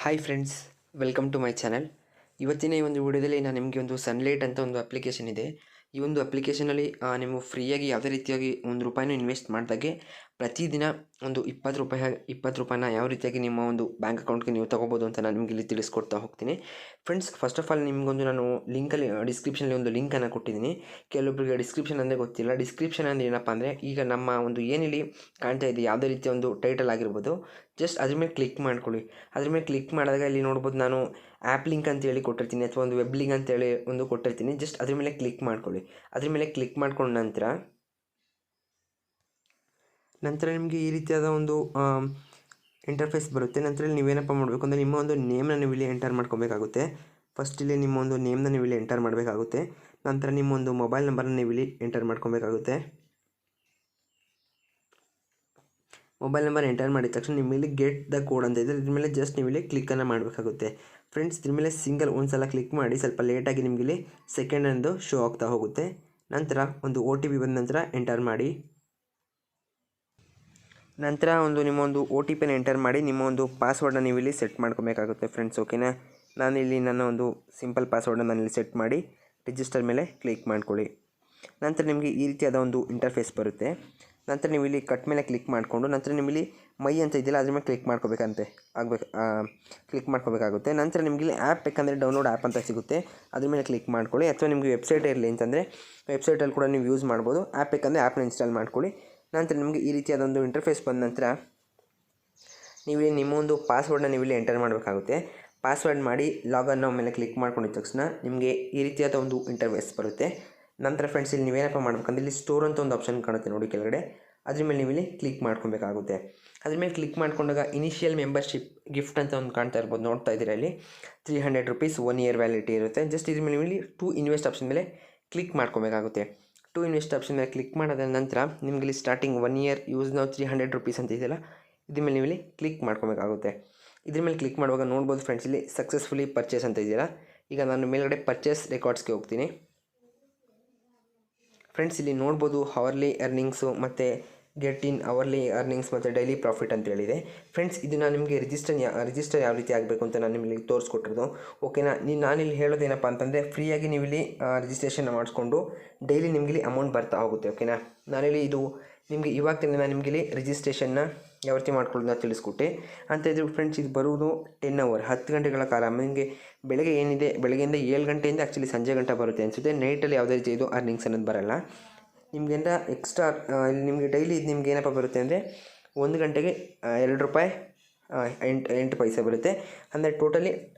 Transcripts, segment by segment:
Hi friends, welcome to my channel. ಇವತ್ತಿನ ಈ ಒಂದು ವಿಡಿಯೋದಲ್ಲಿ ನಾನು ನಿಮಗೆ ಒಂದು ಸನ್ಲೈಟ್ ಅಂತ ಒಂದು ಅಪ್ಲಿಕೇಶನ್ ಇದೆ. ಈ ಒಂದು ಅಪ್ಲಿಕೇಶನಲ್ಲಿ ನೀವು ಫ್ರೀಯಾಗಿ ಯಾವುದೇ ರೀತಿಯಾಗಿ ₹1 ಇನ್ವೆಸ್ಟ್ ಮಾಡಿದಾಗೆ ಪ್ರತಿದಿನ ಒಂದು ₹20 ಯಾವ ರೀತಿಯಾಗಿ ನಿಮ್ಮ ಒಂದು ಬ್ಯಾಂಕ್ ಅಕೌಂಟ್ಗೆ ನೀವು ತೊಗೋಬೋದು ಅಂತ ನಾನು ನಿಮಗೆ ಇಲ್ಲಿ ತಿಳಿಸ್ಕೊಡ್ತಾ ಹೋಗ್ತೀನಿ. ಫ್ರೆಂಡ್ಸ್, ಫಸ್ಟ್ ಆಫ್ ಆಲ್ ನಿಮಗೊಂದು ನಾನು ಲಿಂಕಲ್ಲಿ ಡಿಸ್ಕ್ರಿಪ್ಷನಲ್ಲಿ ಒಂದು ಲಿಂಕನ್ನು ಕೊಟ್ಟಿದ್ದೀನಿ. ಕೆಲವೊಬ್ಬರಿಗೆ ಡಿಸ್ಕ್ರಿಪ್ಷನ್ ಅಂದರೆ ಗೊತ್ತಿಲ್ಲ. ಡಿಸ್ಕ್ರಿಪ್ಷನ್ ಅಂದರೆ ಏನಪ್ಪ ಅಂದರೆ, ಈಗ ನಮ್ಮ ಒಂದು ಏನಿಲ್ಲಿ ಕಾಣ್ತಾ ಇದೆ ಯಾವುದೇ ರೀತಿಯ ಒಂದು ಟೈಟಲ್ ಆಗಿರ್ಬೋದು, ಜಸ್ಟ್ ಅದ್ರ ಮೇಲೆ ಕ್ಲಿಕ್ ಮಾಡ್ಕೊಳ್ಳಿ. ಅದ್ರ ಮೇಲೆ ಕ್ಲಿಕ್ ಮಾಡಿದಾಗ ಇಲ್ಲಿ ನೋಡ್ಬೋದು, ನಾನು ಆ್ಯಪ್ ಲಿಂಕ್ ಅಂತೇಳಿ ಕೊಟ್ಟಿರ್ತೀನಿ ಅಥವಾ ಒಂದು ವೆಬ್ ಲಿಂಕ್ ಅಂತೇಳಿ ಒಂದು ಕೊಟ್ಟಿರ್ತೀನಿ. ಜಸ್ಟ್ ಅದ್ರ ಮೇಲೆ ಕ್ಲಿಕ್ ಮಾಡ್ಕೊಳ್ಳಿ. ಅದ್ರ ಮೇಲೆ ಕ್ಲಿಕ್ ಮಾಡ್ಕೊಂಡ ನಂತರ ನಿಮಗೆ ಈ ರೀತಿಯಾದ ಒಂದು ಇಂಟರ್ಫೇಸ್ ಬರುತ್ತೆ. ನಂತರ ಇಲ್ಲಿ ನೀವೇನಪ್ಪ ಮಾಡಬೇಕು ಅಂದರೆ, ನಿಮ್ಮ ಒಂದು ನೇಮ್ನ ನೀವು ಇಲ್ಲಿ ಎಂಟರ್ ಮಾಡ್ಕೋಬೇಕಾಗುತ್ತೆ. ಫಸ್ಟ್ ಇಲ್ಲಿ ನಿಮ್ಮ ಒಂದು ನೇಮ್ನ ನೀವು ಇಲ್ಲಿ ಎಂಟರ್ ಮಾಡಬೇಕಾಗುತ್ತೆ. ನಂತರ ನಿಮ್ಮ ಒಂದು ಮೊಬೈಲ್ ನಂಬರ್ನ ನೀವು ಇಲ್ಲಿ ಎಂಟರ್ ಮಾಡ್ಕೋಬೇಕಾಗುತ್ತೆ. ಮೊಬೈಲ್ ನಂಬರ್ ಎಂಟರ್ ಮಾಡಿದ ತಕ್ಷಣ ನಿಮ್ಮಲ್ಲಿ ಗೆಟ್ ದ ಕೋಡ್ ಅಂತ ಇದೆ, ಇದ್ರ ಮೇಲೆ ಜಸ್ಟ್ ನೀವು ಇಲ್ಲಿ ಕ್ಲಿಕ್ಕನ್ನು ಮಾಡಬೇಕಾಗುತ್ತೆ. ಫ್ರೆಂಡ್ಸ್, ಇದ್ರ ಮೇಲೆ ಸಿಂಗಲ್ ಒಂದು ಸಲ ಕ್ಲಿಕ್ ಮಾಡಿ, ಸ್ವಲ್ಪ ಲೇಟಾಗಿ ನಿಮಗೆ ಇಲ್ಲಿ ಸೆಕೆಂಡ್ ಎಂದು ಶೋ ಆಗ್ತಾ ಹೋಗುತ್ತೆ. ನಂತರ ಒಂದು OTP ಬಂದ ನಂತರ ಎಂಟರ್ ಮಾಡಿ. ನಂತರ ನಿಮ್ಮ ಒಂದು OTPನ ಎಂಟರ್ ಮಾಡಿ ನಿಮ್ಮ ಒಂದು ಪಾಸ್ವರ್ಡನ್ನ ನೀವು ಇಲ್ಲಿ ಸೆಟ್ ಮಾಡ್ಕೋಬೇಕಾಗುತ್ತೆ ಫ್ರೆಂಡ್ಸ್. ಓಕೆನಾ, ನಾನಿಲ್ಲಿ ನನ್ನ ಒಂದು ಸಿಂಪಲ್ ಪಾಸ್ವರ್ಡನ್ನ ನಾನಿಲ್ಲಿ ಸೆಟ್ ಮಾಡಿ ರಿಜಿಸ್ಟರ್ ಮೇಲೆ ಕ್ಲಿಕ್ ಮಾಡ್ಕೊಳ್ಳಿ. ನಂತರ ನಿಮಗೆ ಈ ರೀತಿಯಾದ ಒಂದು ಇಂಟರ್ಫೇಸ್ ಬರುತ್ತೆ. ನಂತರ ನೀವು ಇಲ್ಲಿ ಕಟ್ ಮೇಲೆ ಕ್ಲಿಕ್ ಮಾಡಿಕೊಂಡು, ನಂತರ ನಿಮ್ಮಲ್ಲಿ ಮೈ ಅಂತ ಇದೆಯಲ್ಲ ಅದ್ರ ಮೇಲೆ ಕ್ಲಿಕ್ ಮಾಡ್ಕೋಬೇಕಾಗುತ್ತೆ. ನಂತರ ನಿಮಗೆ ಇಲ್ಲಿ ಆ್ಯಪ್ ಬೇಕಂದರೆ ಡೌನ್ಲೋಡ್ ಆ್ಯಪ್ ಅಂತ ಸಿಗುತ್ತೆ, ಅದ್ರ ಮೇಲೆ ಕ್ಲಿಕ್ ಮಾಡ್ಕೊಳ್ಳಿ. ಅಥವಾ ನಿಮಗೆ ವೆಬ್ಸೈಟ್ ಇರಲಿ ಅಂತಂದರೆ ವೆಬ್ಸೈಟಲ್ಲಿ ಕೂಡ ನೀವು ಯೂಸ್ ಮಾಡ್ಬೋದು. ಆ್ಯಪ್ ಬೇಕಂದರೆ ಆ್ಯಪ್ನ ಇನ್ಸ್ಟಾಲ್ ಮಾಡ್ಕೊಳ್ಳಿ. ನಂತರ ನಿಮಗೆ ಈ ರೀತಿಯಾದ ಒಂದು ಇಂಟರ್ಫೇಸ್ ಬಂದ ನಂತರ ನೀವು ನಿಮ್ಮ ಒಂದು ಪಾಸ್ವರ್ಡನ್ನ ನೀವು ಇಲ್ಲಿ ಎಂಟರ್ ಮಾಡಬೇಕಾಗುತ್ತೆ. ಪಾಸ್ವರ್ಡ್ ಮಾಡಿ ಲಾಗನ್ ಮೇಲೆ ಕ್ಲಿಕ್ ಮಾಡ್ಕೊಂಡಿದ್ದ ತಕ್ಷಣ ನಿಮಗೆ ಈ ರೀತಿಯಾದ ಒಂದು ಇಂಟರ್ಫೇಸ್ ಬರುತ್ತೆ. ನಂತರ ಫ್ರೆಂಡ್ಸ್, ಇಲ್ಲಿ ನೀವೇನಪ್ಪ ಮಾಡ್ಬೇಕಂದ್ರೆ, ಇಲ್ಲಿ ಸ್ಟೋರ್ ಅಂತ ಒಂದು ಆಪ್ಷನ್ ಕಾಣುತ್ತೆ ನೋಡಿ ಕೆಳಗಡೆ, ಅದ್ರ ಮೇಲೆ ನೀವು ಇಲ್ಲಿ ಕ್ಲಿಕ್ ಮಾಡ್ಕೊಬೇಕಾಗುತ್ತೆ. ಅದ್ರ ಮೇಲೆ ಕ್ಲಿಕ್ ಮಾಡ್ಕೊಂಡಾಗ ಇನಿಷಿಯಲ್ ಮೆಂಬರ್ಶಿಪ್ ಗಿಫ್ಟ್ ಅಂತ ಒಂದು ಕಾಣ್ತಾ ಇರ್ಬೋದು, ನೋಡ್ತಾ ಇದ್ದೀರಾ ಇಲ್ಲಿ ₹300 1 ಇಯರ್ ವ್ಯಾಲಿಡಿಟಿ ಇರುತ್ತೆ. ಜಸ್ಟ್ ಇದ್ರ ಮೇಲೆ ನೀವು ಇಲ್ಲಿ ಟು ಇನ್ವೆಸ್ಟ್ ಆಪ್ಷನ್ ಮೇಲೆ ಕ್ಲಿಕ್ ಮಾಡ್ಕೊಬೇಕಾಗುತ್ತೆ. ಟು ಇನ್ವೆಸ್ಟ್ ಆಪ್ಷನ್ ಮೇಲೆ ಕ್ಲಿಕ್ ಮಾಡಿದ ನಂತರ ನಿಮಗೆ ಇಲ್ಲಿ ಸ್ಟಾರ್ಟಿಂಗ್ 1 ಇಯರ್ ಯೂಸ್ ನಾವು ₹300 ಅಂತ ಇದೆಯಲ್ಲ, ಇದ್ರ ಮೇಲೆ ನೀವು ಇಲ್ಲಿ ಕ್ಲಿಕ್ ಮಾಡ್ಕೊಬೇಕಾಗುತ್ತೆ. ಇದ್ರ ಮೇಲೆ ಕ್ಲಿಕ್ ಮಾಡುವಾಗ ನೋಡ್ಬೋದು ಫ್ರೆಂಡ್ಸ್, ಇಲ್ಲಿ ಸಕ್ಸಸ್ಫುಲಿ ಪರ್ಚೇಸ್ ಅಂತ ಇದೆಯಲ್ಲ. ಈಗ ನಾನು ಮೇಲ್ಗಡೆ ಪರ್ಚೇಸ್ ರೆಕಾರ್ಡ್ಸ್ಗೆ ಹೋಗ್ತೀನಿ. ಫ್ರೆಂಡ್ಸ್, ಇಲ್ಲಿ ನೋಡ್ಬೋದು ಅವರ್ಲಿ ಅರ್ನಿಂಗ್ಸು ಮತ್ತು ಗೆಟ್ ಇನ್ ಅವರ್ಲಿ ಅರ್ನಿಂಗ್ಸ್ ಮತ್ತು ಡೈಲಿ ಪ್ರಾಫಿಟ್ ಅಂತ ಹೇಳಿದೆ. ಫ್ರೆಂಡ್ಸ್, ಇದು ನಾನು ನಿಮಗೆ ರಿಜಿಸ್ಟರ್ ಯಾವ ರೀತಿ ಆಗಬೇಕು ಅಂತ ನಾನು ನಿಮಗೆ ತೋರಿಸ್ಕೊಟ್ಟಿರೋದು. ಓಕೆನಾ, ನಾನಿಲ್ಲಿ ಹೇಳೋದೇನಪ್ಪ ಅಂತಂದರೆ, ಫ್ರೀಯಾಗಿ ನೀವು ಇಲ್ಲಿ ರಿಜಿಸ್ಟ್ರೇಷನ್ ಮಾಡಿಸ್ಕೊಂಡು ಡೈಲಿ ನಿಮಗೆ ಇಲ್ಲಿ ಅಮೌಂಟ್ ಬರ್ತಾ ಹೋಗುತ್ತೆ. ಓಕೆನಾ, ನಾನಿಲ್ಲಿ ಇದು ನಿಮಗೆ ಇವಾಗ ನಾನು ನಿಮಗೆ ಇಲ್ಲಿ ರಿಜಿಸ್ಟ್ರೇಷನ್ನ ಯಾವ ರೀತಿ ಮಾಡ್ಕೊಳ್ಳೋದನ್ನ ತಿಳಿಸ್ಕೊಟ್ಟೆ ಅಂತ ಇದ್ರು. ಫ್ರೆಂಡ್ಸ್, ಇದು ಬರುವುದು 10 ಅವರ್ 10 ಗಂಟೆಗಳ ಕಾಲ. ನಿಮಗೆ ಬೆಳಗ್ಗೆ ಏನಿದೆ, ಬೆಳಗ್ಗೆಯಿಂದ 7 ಗಂಟೆಯಿಂದ ಆ್ಯಕ್ಚುಲಿ ಸಂಜೆ ಗಂಟೆ ಬರುತ್ತೆ ಅನಿಸುತ್ತೆ. ನೈಟಲ್ಲಿ ಯಾವುದೇ ರೀತಿ ಇದು ಅರ್ನಿಂಗ್ಸ್ ಅನ್ನೋದು ಬರೋಲ್ಲ ನಿಮಗೆಂತ. ಎಕ್ಸ್ಟ್ರಾ ಇಲ್ಲಿ ನಿಮಗೆ ಡೈಲಿ ಇದು ನಿಮ್ಗೆ ಏನಪ್ಪ ಬರುತ್ತೆ ಅಂದರೆ, 1 ಗಂಟೆಗೆ ₹2 8 ಪೈಸೆ ಬರುತ್ತೆ. ಅಂದರೆ ಟೋಟಲಿ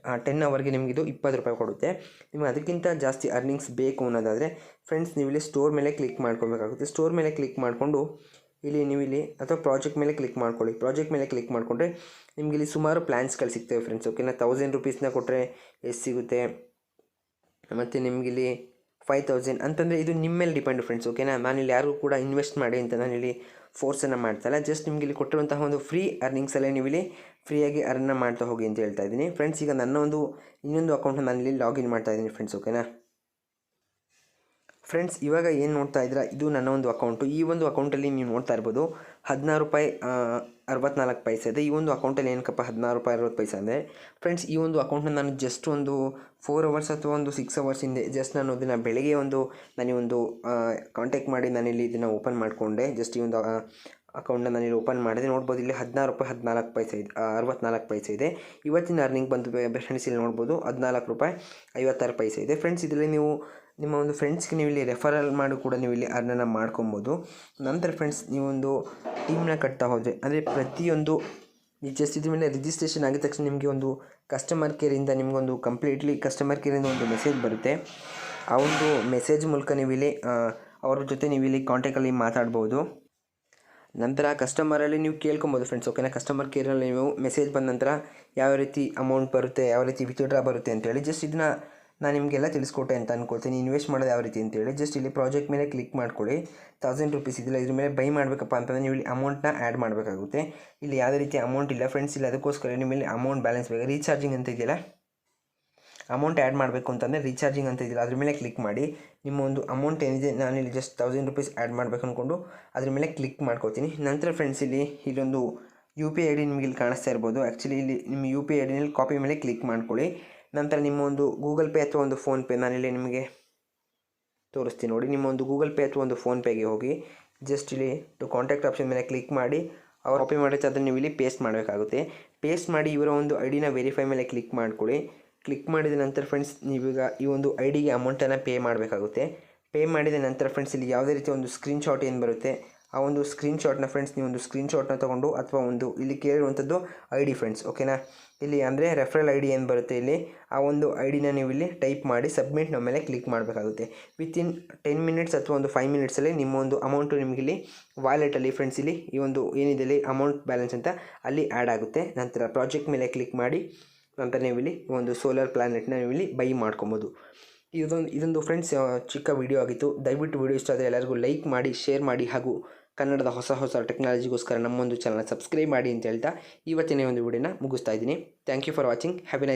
10 ಅವರ್ಗೆ ನಿಮಗಿದು ₹20 ಕೊಡುತ್ತೆ. ನಿಮಗೆ ಅದಕ್ಕಿಂತ ಜಾಸ್ತಿ ಅರ್ನಿಂಗ್ಸ್ ಬೇಕು ಅನ್ನೋದಾದರೆ ಫ್ರೆಂಡ್ಸ್, ನೀವು ಇಲ್ಲಿ ಸ್ಟೋರ್ ಮೇಲೆ ಕ್ಲಿಕ್ ಮಾಡ್ಕೊಬೇಕಾಗುತ್ತೆ. ಸ್ಟೋರ್ ಮೇಲೆ ಕ್ಲಿಕ್ ಮಾಡಿಕೊಂಡು ಇಲ್ಲಿ ನೀವು ಇಲ್ಲಿ ಅಥವಾ ಪ್ರಾಜೆಕ್ಟ್ ಮೇಲೆ ಕ್ಲಿಕ್ ಮಾಡ್ಕೊಳ್ಳಿ. ಪ್ರಾಜೆಕ್ಟ್ ಮೇಲೆ ಕ್ಲಿಕ್ ಮಾಡಿಕೊಂಡ್ರೆ ನಿಮಗೆ ಇಲ್ಲಿ ಸುಮಾರು ಪ್ಲ್ಯಾನ್ಸ್ಗಳು ಸಿಗ್ತವೆ ಫ್ರೆಂಡ್ಸ್. ಓಕೆನಾ, ₹1000 ಕೊಟ್ಟರೆ ಎಷ್ಟು ಸಿಗುತ್ತೆ, ಮತ್ತು ನಿಮಗಿಲ್ಲಿ 5000 ಅಂತಂದರೆ ಇದು ನಿಮ್ಮ ಮೇಲೆ ಡಿಪೆಂಡ್ ಫ್ರೆಂಡ್ಸ್. ಓಕೆನಾ, ನಾನಿಲ್ಲಿ ಯಾರಿಗೂ ಕೂಡ ಇನ್ವೆಸ್ಟ್ ಮಾಡಿ ಅಂತ ನಾನಿಲ್ಲಿ ಫೋರ್ಸನ್ನು ಮಾಡ್ತಾಯಿಲ್ಲ. ಜಸ್ಟ್ ನಿಮಗೆ ಇಲ್ಲಿ ಕೊಟ್ಟಿರುವಂತಹ ಒಂದು ಫ್ರೀ ಅರ್ನಿಂಗ್ಸಲ್ಲೇ ನೀವು ಇಲ್ಲಿ ಫ್ರೀಯಾಗಿ ಅರ್ನ ಮಾಡ್ತಾ ಹೋಗಿ ಅಂತ ಹೇಳ್ತಾ ಇದ್ದೀನಿ ಫ್ರೆಂಡ್ಸ್. ಈಗ ನನ್ನ ಒಂದು ಇನ್ನೊಂದು ಅಕೌಂಟ್ನ ನಾನಿಲ್ಲಿ ಲಾಗಿನ್ ಮಾಡ್ತಾ ಇದ್ದೀನಿ ಫ್ರೆಂಡ್ಸ್. ಓಕೆನಾ ಫ್ರೆಂಡ್ಸ್, ಇವಾಗ ಏನು ನೋಡ್ತಾ ಇದ್ದೀರಾ, ಇದು ನನ್ನ ಒಂದು ಅಕೌಂಟು. ಈ ಒಂದು ಅಕೌಂಟಲ್ಲಿ ನೀವು ನೋಡ್ತಾ ಇರ್ಬೋದು ₹16.64 ಇದೆ. ಈ ಒಂದು ಅಕೌಂಟಲ್ಲಿ ಏನಕ್ಕಪ್ಪ ₹16.60 ಅಂದರೆ ಫ್ರೆಂಡ್ಸ್, ಈ ಒಂದು ಅಕೌಂಟ್ನ ನಾನು ಜಸ್ಟ್ ಒಂದು 4 ಅವರ್ಸ್ ಅಥವಾ ಒಂದು 6 ಅವರ್ಸ್ ಹಿಂದೆ ಜಸ್ಟ್ ನಾನು ಅದನ್ನು ಬೆಳಗ್ಗೆ ನನಗೊಂದು ಕಾಂಟ್ಯಾಕ್ಟ್ ಮಾಡಿ ನಾನಿಲ್ಲಿ ಇದನ್ನು ಓಪನ್ ಮಾಡಿಕೊಂಡೆ. ಜಸ್ಟ್ ಈ ಒಂದು ಅಕೌಂಟ್ನ ನಾನಿಲ್ಲಿ ಓಪನ್ ಮಾಡಿದೆ. ನೋಡ್ಬೋದು ಇಲ್ಲಿ ₹16.64 ಇದೆ. ಇವತ್ತಿನ ಅರ್ನಿಂಗ್ ಬಂದು ಫ್ರೆಂಡ್ಸ್ ಇಲ್ಲಿ ನೋಡ್ಬೋದು ₹14.56 ಇದೆ. ಫ್ರೆಂಡ್ಸ್, ಇದರಲ್ಲಿ ನೀವು ನಿಮ್ಮ ಒಂದು ಫ್ರೆಂಡ್ಸ್ಗೆ ನೀವು ಇಲ್ಲಿ ರೆಫರಲ್ ಮಾಡಿ ಕೂಡ ನೀವು ಇಲ್ಲಿ ಅರ್ನನ್ನು ಮಾಡ್ಕೊಬೋದು. ನಂತರ ಫ್ರೆಂಡ್ಸ್, ನೀವೊಂದು ಟೀಮ್ನ ಕಟ್ತಾ ಹೋದರೆ ಅಂದರೆ ಪ್ರತಿಯೊಂದು ಜಸ್ಟ್ ಇದ್ರ ಮೇಲೆ ರಿಜಿಸ್ಟ್ರೇಷನ್ ಆಗಿದ ತಕ್ಷಣ ನಿಮಗೆ ಒಂದು ಕಸ್ಟಮರ್ ಕೇರಿಂದ ನಿಮಗೊಂದು ಕಂಪ್ಲೀಟ್ಲಿ ಕಸ್ಟಮರ್ ಕೇರಿಂದ ಒಂದು ಮೆಸೇಜ್ ಬರುತ್ತೆ. ಆ ಒಂದು ಮೆಸೇಜ್ ಮೂಲಕ ನೀವು ಇಲ್ಲಿ ಅವ್ರ ಜೊತೆ ನೀವು ಇಲ್ಲಿ ಕಾಂಟ್ಯಾಕ್ಟಲ್ಲಿ ಮಾತಾಡ್ಬೋದು. ನಂತರ ಕಸ್ಟಮರಲ್ಲಿ ನೀವು ಕೇಳ್ಕೊಬೋದು ಫ್ರೆಂಡ್ಸ್. ಓಕೆನಾ, ಕಸ್ಟಮರ್ ಕೇರಲ್ಲಿ ನೀವು ಮೆಸೇಜ್ ಬಂದ ನಂತರ ಯಾವ ರೀತಿ ಅಮೌಂಟ್ ಬರುತ್ತೆ, ಯಾವ ರೀತಿ ವಿತ್ಡ್ರಾ ಬರುತ್ತೆ ಅಂತೇಳಿ ಜಸ್ಟ್ ಇದನ್ನು ನಾನು ನಿಮಗೆಲ್ಲ ತಿಳಿಸ್ಕೊಟ್ಟೆ ಅಂತ ಅಂದ್ಕೊಳ್ತೀನಿ. ಇನ್ವೆಸ್ಟ್ ಮಾಡೋದು ಯಾವ ರೀತಿ ಅಂತೇಳಿ ಜಸ್ಟ್ ಇಲ್ಲಿ ಪ್ರಾಜೆಕ್ಟ್ ಮೇಲೆ ಕ್ಲಿಕ್ ಮಾಡ್ಕೊಳ್ಳಿ. ₹1000 ಇದೆಯಲ್ಲ, ಇದ್ರ ಮೇಲೆ ಬೈ ಮಾಡಬೇಕಪ್ಪ ಅಂತಂದರೆ ನೀವು ಇಲ್ಲಿ ಅಮೌಂಟ್ನ ಆ್ಯಡ್ ಮಾಡಬೇಕಾಗುತ್ತೆ. ಇಲ್ಲಿ ಯಾವುದೇ ರೀತಿ ಅಮೌಂಟ್ ಇಲ್ಲ ಫ್ರೆಂಡ್ಸ್. ಇಲ್ಲಿ ಅದಕ್ಕೋಸ್ಕರ ನಿಮ್ಮಲ್ಲಿ ಅಮೌಂಟ್ ಬ್ಯಾಲೆನ್ಸ್ ಬೇಕು. ರೀಚಾರ್ಜಿಂಗ್ ಅಂತ ಇದೆಯಲ್ಲ, ಅಮೌಂಟ್ ಆ್ಯಡ್ ಮಾಡಬೇಕು ಅಂತಂದರೆ ರೀಚಾರ್ಜಿಂಗ್ ಅಂತ ಇದೆಯಲ್ಲ ಅದ್ರ ಮೇಲೆ ಕ್ಲಿಕ್ ಮಾಡಿ. ನಿಮ್ಮ ಒಂದು ಅಮೌಂಟ್ ಏನಿದೆ, ನಾನಿಲ್ಲಿ ಜಸ್ಟ್ ₹1000 ಆ್ಯಡ್ ಮಾಡಬೇಕು ಅಂದ್ಕೊಂಡು ಅದ್ರ ಮೇಲೆ ಕ್ಲಿಕ್ ಮಾಡ್ಕೋತೀನಿ. ನಂತರ ಫ್ರೆಂಡ್ಸ್, ಇಲ್ಲೊಂದು ಯು ಪಿ ಐ ಡಿ ನಿಮಗೆ ಇಲ್ಲಿ ಕಾಣಿಸ್ತಾ ಇರ್ಬೋದು. ಆ್ಯಕ್ಚುಲಿ ಇಲ್ಲಿ ನಿಮ್ಮ ಯು ಪಿ ಐ ಡಿನಲ್ಲಿ ಕಾಪಿ ಮೇಲೆ ಕ್ಲಿಕ್ ಮಾಡ್ಕೊಳ್ಳಿ. ನಂತರ ನಿಮ್ಮ ಒಂದು ಗೂಗಲ್ ಪೇ ಅಥವಾ ಒಂದು ಫೋನ್ಪೇ, ನಾನಿಲ್ಲಿ ನಿಮಗೆ ತೋರಿಸ್ತೀನಿ ನೋಡಿ. ನಿಮ್ಮ ಒಂದು ಗೂಗಲ್ ಪೇ ಅಥವಾ ಒಂದು ಫೋನ್ಪೇಗೆ ಹೋಗಿ ಜಸ್ಟ್ ಇಲ್ಲಿ ಟು ಕಾಂಟ್ಯಾಕ್ಟ್ ಆಪ್ಷನ್ ಮೇಲೆ ಕ್ಲಿಕ್ ಮಾಡಿ ಅವ್ರು ಕಾಪಿ ಮಾಡಿರ್ತಾರೆ ಅದನ್ನು ನೀವು ಇಲ್ಲಿ ಪೇಸ್ಟ್ ಮಾಡಬೇಕಾಗುತ್ತೆ. ಪೇಸ್ಟ್ ಮಾಡಿ ಇವರ ಒಂದು ಐ ಡಿನ ವೆರಿಫೈ ಮೇಲೆ ಕ್ಲಿಕ್ ಮಾಡ್ಕೊಳ್ಳಿ. ಕ್ಲಿಕ್ ಮಾಡಿದ ನಂತರ ಫ್ರೆಂಡ್ಸ್ ನೀವೀಗ ಈ ಒಂದು ಐ ಡಿಗೆ ಅಮೌಂಟನ್ನು ಪೇ ಮಾಡಬೇಕಾಗುತ್ತೆ. ಪೇ ಮಾಡಿದ ನಂತರ ಫ್ರೆಂಡ್ಸ್ ಇಲ್ಲಿ ಯಾವುದೇ ರೀತಿ ಒಂದು ಸ್ಕ್ರೀನ್ಶಾಟ್ ಏನು ಬರುತ್ತೆ ಆ ಒಂದು ಸ್ಕ್ರೀನ್ಶಾಟ್ನ ಫ್ರೆಂಡ್ಸ್ ನೀವು ಒಂದು ಸ್ಕ್ರೀನ್ಶಾಟ್ನ ತೊಗೊಂಡು ಅಥವಾ ಒಂದು ಇಲ್ಲಿ ಕೇಳಿರುವಂಥದ್ದು ಐ ಡಿ ಫ್ರೆಂಡ್ಸ್, ಓಕೆನಾ. ಇಲ್ಲಿ ಅಂದರೆ ರೆಫರಲ್ ಐ ಡಿ ಏನು ಬರುತ್ತೆ ಇಲ್ಲಿ ಆ ಒಂದು ಐ ಡಿನ ನೀವು ಇಲ್ಲಿ ಟೈಪ್ ಮಾಡಿ ಸಬ್ಮಿಟ್ ನಮ್ಮ ಮೇಲೆ ಕ್ಲಿಕ್ ಮಾಡಬೇಕಾಗುತ್ತೆ. ವಿತಿನ್ 10 ಮಿನಿಟ್ಸ್ ಅಥವಾ ಒಂದು 5 ಮಿನಿಟ್ಸಲ್ಲಿ ನಿಮ್ಮ ಒಂದು ಅಮೌಂಟು ನಿಮಗೆ ಇಲ್ಲಿ ವಾಲೆಟಲ್ಲಿ ಫ್ರೆಂಡ್ಸ್ ಇಲ್ಲಿ ಈ ಒಂದು ಏನಿದೆ ಇಲ್ಲಿ ಅಮೌಂಟ್ ಬ್ಯಾಲೆನ್ಸ್ ಅಂತ ಅಲ್ಲಿ ಆ್ಯಡ್ ಆಗುತ್ತೆ. ನಂತರ ಪ್ರಾಜೆಕ್ಟ್ ಮೇಲೆ ಕ್ಲಿಕ್ ಮಾಡಿ ನಂತರ ನೀವು ಇಲ್ಲಿ ಒಂದು ಸೋಲಾರ್ ಪ್ಲಾನೆಟ್ನ ನೀವು ಇಲ್ಲಿ ಬೈ ಮಾಡ್ಕೊಬೋದು. ಇದೊಂದು ಫ್ರೆಂಡ್ಸ್ ಚಿಕ್ಕ ವಿಡಿಯೋ ಆಗಿತ್ತು. ದಯವಿಟ್ಟು ವಿಡಿಯೋ ಇಷ್ಟ ಆದರೆ ಎಲ್ಲರಿಗೂ ಲೈಕ್ ಮಾಡಿ, ಶೇರ್ ಮಾಡಿ ಹಾಗೂ ಕನ್ನಡದ ಹೊಸ ಟೆಕ್ನಾಲಜಿಗೋಸ್ಕರ ನಮ್ಮೊಂದು ಚಾನಲ್ನ ಸಬ್ಸ್ಕ್ರೈಬ್ ಮಾಡಿ ಅಂತ ಹೇಳ್ತಾ ಇವತ್ತಿನ ಒಂದು ವಿಡಿಯೋನ ಮುಗಿಸ್ತಾ ಇದ್ದೀನಿ. Thank you for watching. Have a nice